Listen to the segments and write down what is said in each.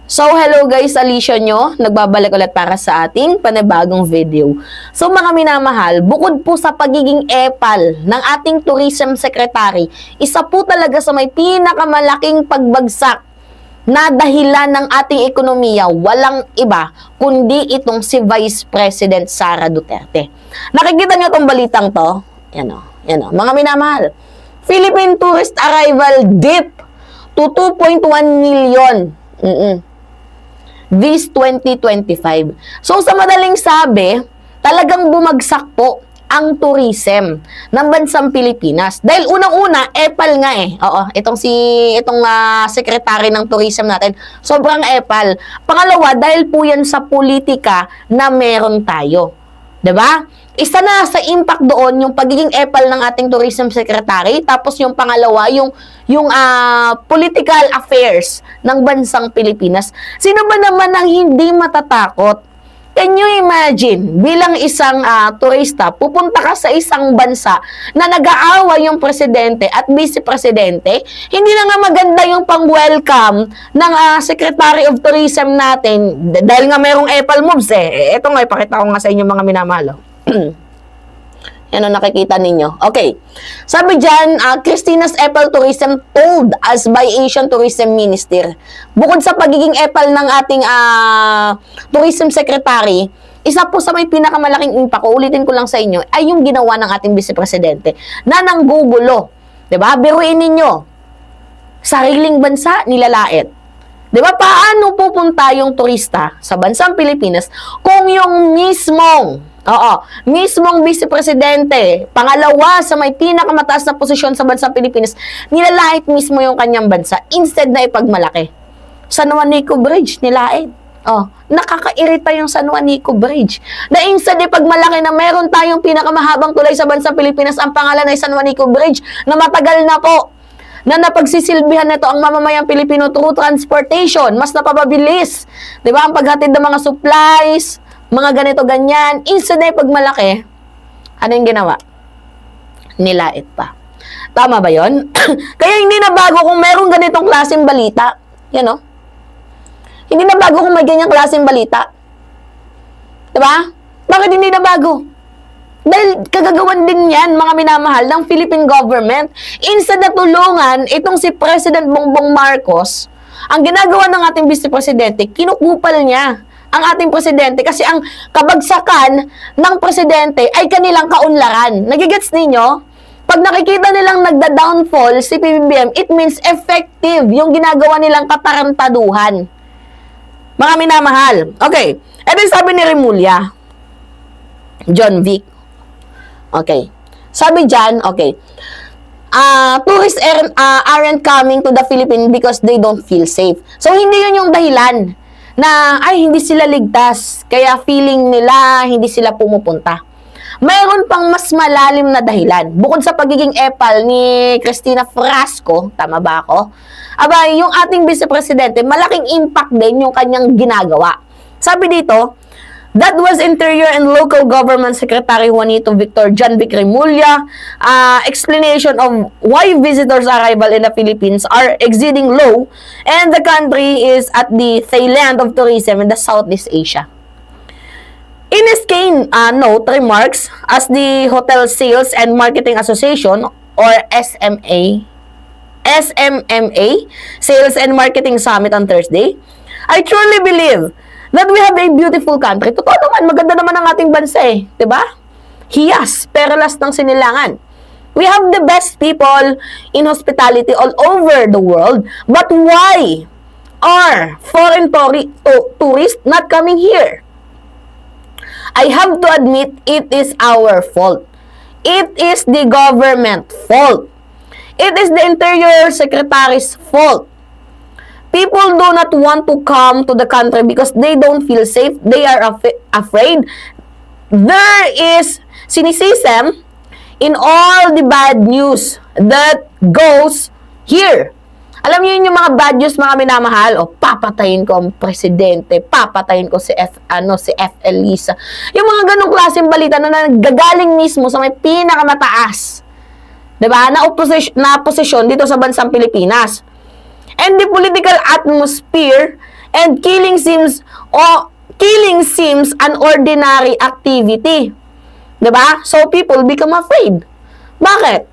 So, hello guys, Alicia nyo. Nagbabalik ulit para sa ating panibagong video. So, mga minamahal, bukod po sa pagiging epal ng ating Tourism Secretary, isa po talaga sa may pinakamalaking pagbagsak na dahilan ng ating ekonomiya, walang iba, kundi itong si Vice President Sara Duterte. Nakikita nyo itong balitang to? Yan o, mga minamahal. Philippine tourist arrival dip to 2.1 million. This 2025. So, sa madaling sabi, talagang bumagsak po ang tourism ng bansang Pilipinas. Dahil unang-una, epal nga eh. Oo, itong secretary ng tourism natin, sobrang epal. Pangalawa, dahil po yan sa politika na meron tayo. 'Di ba? Isa na sa impact doon yung pagiging epal ng ating tourism secretary, tapos yung pangalawa yung political affairs ng bansang Pilipinas. Sino ba naman ang hindi matatakot? Can you imagine, bilang isang turista, pupunta ka sa isang bansa na nag-aaway yung presidente at vice-presidente, hindi na nga maganda yung pang-welcome ng Secretary of Tourism natin, dahil nga mayroong epal moves eh. Ito nga, ipakita ko nga sa inyo mga minamahal. Yan ang nakikita ninyo. Okay. Sabi dyan, Christina's epal tourism told us by Asian Tourism Minister. Bukod sa pagiging epal ng ating tourism secretary, isa po sa may pinakamalaking impact, ulitin ko lang sa inyo, ay yung ginawa ng ating vice-presidente na nanggugulo. Diba? Biruin ninyo, sariling bansa nilalait. Diba? Paano pupunta yung turista sa bansang Pilipinas kung yung mismong vice-presidente, pangalawa sa may pinakamataas na posisyon sa bansang Pilipinas, nilalait mismo yung kanyang bansa instead na ipagmalaki. San Juanico Bridge, nilait. Nakakairita yung San Juanico Bridge. Na instead ipagmalaki na meron tayong pinakamahabang tulay sa bansang Pilipinas, ang pangalan ay San Juanico Bridge, na matagal na po na napagsisilbihan nito ang mamamayang Pilipino through transportation. Mas napapabilis. Diba? Ang paghatid ng mga supplies, mga ganito, ganyan. Instead na ipagmalaki, ano yung ginawa? Nilait pa. Tama ba yon? Kaya hindi na bago kung merong ganitong klaseng balita. Yan o. Hindi na bago kung may ganyang klaseng balita. Diba? Bakit hindi na bago? Dahil kagagawan din yan, mga minamahal, ng Philippine government. Instead na tulungan itong si President Bongbong Marcos, ang ginagawa ng ating vice-presidente, kinukupal niya ang ating presidente kasi ang kabagsakan ng presidente ay kanilang kaunlaran. Nagigets ninyo? Pag nakikita nilang nagda-downfall si PBBM, it means effective yung ginagawa nilang katarantaduhan. Mga minamahal. Okay. Ito yung sabi ni Remulla. John Vic. Okay. Sabi dyan, okay. Tourists aren't coming to the Philippines because they don't feel safe. So, hindi yun yung dahilan na ay hindi sila ligtas, kaya feeling nila hindi sila pumupunta. Mayroon pang mas malalim na dahilan. Bukod sa pagiging epal ni Cristina Frasco, tama ba ako? Aba, yung ating vice-presidente, malaking impact din yung kanyang ginagawa. Sabi dito, that was Interior and Local Government Secretary Juanito Victor John Vic Remulla, explanation of why visitors' arrival in the Philippines are exceeding low and the country is at the tailend of tourism in the Southeast Asia. In his note remarks, as the Hotel Sales and Marketing Association or SMMA Sales and Marketing Summit on Thursday, I truly believe that we have a beautiful country. Totoo naman, maganda naman ang ating bansa eh. Diba? Hiyas, perelas ng sinilangan. We have the best people in hospitality all over the world. But why are foreign tourists not coming here? I have to admit, it is our fault. It is the government fault. It is the Interior Secretary's fault. People do not want to come to the country because they don't feel safe. They are afraid. There is cynicism in all the bad news that goes here. Alam niyo yung mga bad news, mga minamahal, papatayin ko ang presidente, papatayin ko si F. Elisa. Yung mga ganong klaseng balita na nagagaling mismo sa may pinakamataas, 'di ba? Na posisyon dito sa bansang Pilipinas. And the political atmosphere And killing seems an ordinary activity. 'Di ba? So people become afraid. Bakit?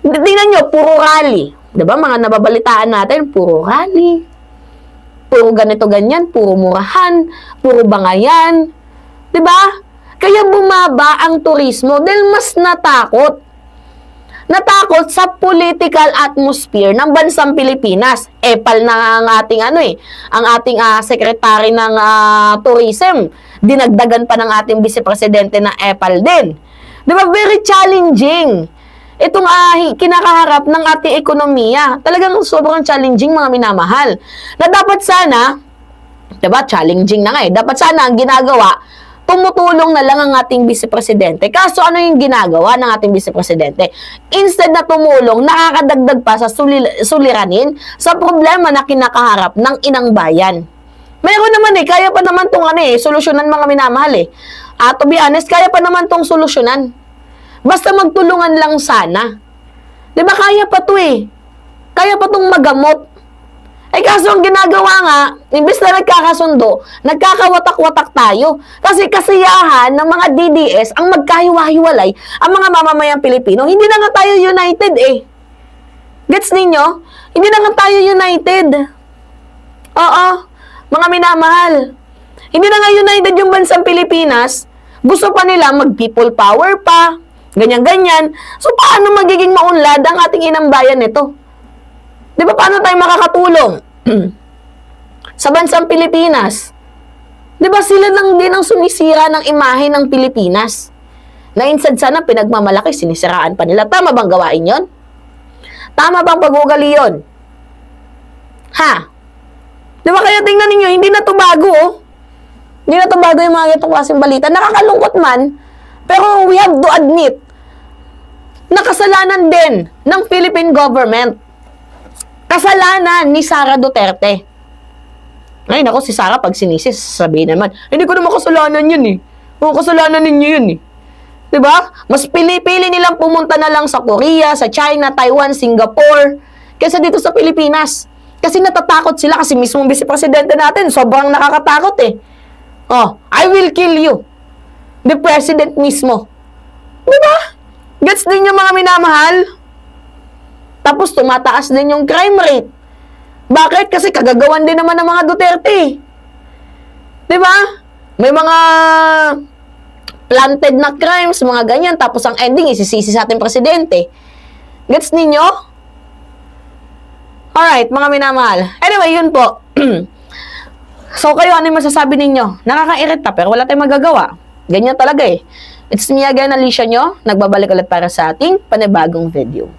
Tingnan nyo, puro rally. 'Di ba? Mga nababalitaan natin, puro rally. Puro ganito ganyan, puro murahan, puro bangayan. 'Di ba? Kaya bumaba ang turismo dahil mas natakot. Natakot sa political atmosphere ng bansang Pilipinas. Epal na ang ating ang ating secretary ng tourism. Dinagdagan pa ng ating vice presidente na epal din. 'Di ba? Very challenging. Itong kinakaharap ng ating ekonomiya. Talagang sobrang challenging, mga minamahal. Na dapat sana, 'di ba? Challenging na nga eh. Dapat sana ang ginagawa, tumutulong na lang ang ating vice presidente. Kaso ano yung ginagawa ng ating vice presidente? Instead na tumulong, nakakadagdag pa sa suliranin sa problema na kinakaharap ng inang bayan. Meron naman kaya pa naman tong solusyonan, mga minamahal eh. To be honest, kaya pa naman tong solusyonan. Basta magtulungan lang sana. 'Di ba kaya pa to eh? Kaya pa tong magamot. Kaso ang ginagawa nga, imbes na nagkakasundo, nagkakawatak-watak tayo. Kasi kasiyahan ng mga DDS ang magkahiwa-hiwalay ang mga mamamayang Pilipino. Hindi na nga tayo united eh. Gets ninyo? Hindi na nga tayo united. Oo, mga minamahal. Hindi na nga united yung bansang Pilipinas. Gusto pa nila mag-people power pa. Ganyan-ganyan. So, paano magiging maunlad ang ating inang bayan nito? Di ba, paano tayo makakatulong sa bansang Pilipinas? Di ba, sila lang din ang sumisira ng imahe ng Pilipinas. Na instead sana pinagmamalaki, sinisiraan pa nila. Tama bang gawain yon? Tama bang pag-ugali yun? Ha? Di ba, kaya tingnan ninyo, hindi na to bago, oh. Hindi na to bago yung mga itong klaseng balita. Nakakalungkot man, pero we have to admit, nakasalanan din ng Philippine government. Kasalanan ni Sara Duterte. Ay, nako, si Sara pag sinisi, sasabihin naman, hindi ko naman kasalanan yun eh. O, kasalanan ninyo yun eh. Diba? Mas pili-pili nilang pumunta na lang sa Korea, sa China, Taiwan, Singapore, kaysa dito sa Pilipinas. Kasi natatakot sila, kasi mismong vice presidente natin, sobrang nakakatakot eh. Oh, I will kill you. The president mismo. Diba? Gets din yung mga minamahal? Tapos tumataas din yung crime rate. Bakit? Kasi kagagawan din naman ng mga Duterte. Diba? May mga planted na crimes, mga ganyan. Tapos ang ending, isisisi sa ating presidente. Gets ninyo? Alright, mga minamahal. Anyway, yun po. So, kayo, ano yung masasabi ninyo? Nakakairita, pero wala tayong magagawa. Ganyan talaga eh. It's me again, Alicia nyo. Nagbabalik ulit para sa ating panibagong video.